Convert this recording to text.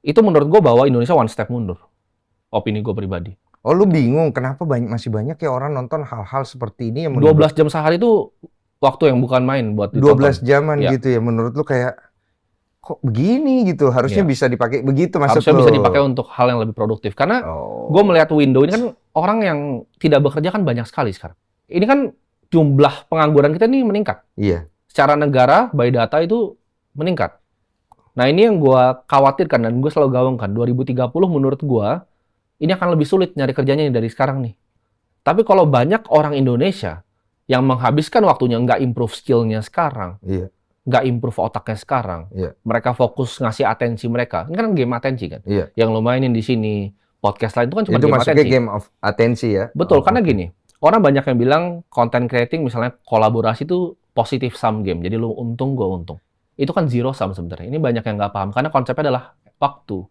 itu menurut gue bahwa Indonesia one step mundur. Opini gue pribadi. Oh, lu bingung kenapa masih banyak ya orang nonton hal-hal seperti ini yang 12 jam sehari itu waktu yang bukan main buat ditonton. 12 jaman Ya. gitu ya, menurut lu kayak kok begini gitu, harusnya bisa dipakai begitu maksud Harusnya lu. bisa dipakai untuk hal yang lebih produktif. Karena gue melihat window ini kan orang yang tidak bekerja kan banyak sekali sekarang. Ini kan jumlah pengangguran kita nih meningkat. Iya. Secara negara, by data itu meningkat. Nah ini yang gue khawatirkan dan gue selalu gaungkan. 2030 menurut gue, ini akan lebih sulit nyari kerjanya dari sekarang nih. Tapi kalau banyak orang Indonesia yang menghabiskan waktunya nggak improve skill-nya sekarang, nggak improve otaknya sekarang, mereka fokus ngasih atensi mereka. Ini kan game atensi kan? Yang lo mainin di sini, podcast lain itu kan cuma game atensi. Itu game of atensi ya? Betul, karena gini, orang banyak yang bilang content creating misalnya kolaborasi itu positive sum game. Jadi lo untung, gue untung. Itu kan zero sum sebenarnya. Ini banyak yang nggak paham, karena konsepnya adalah waktu.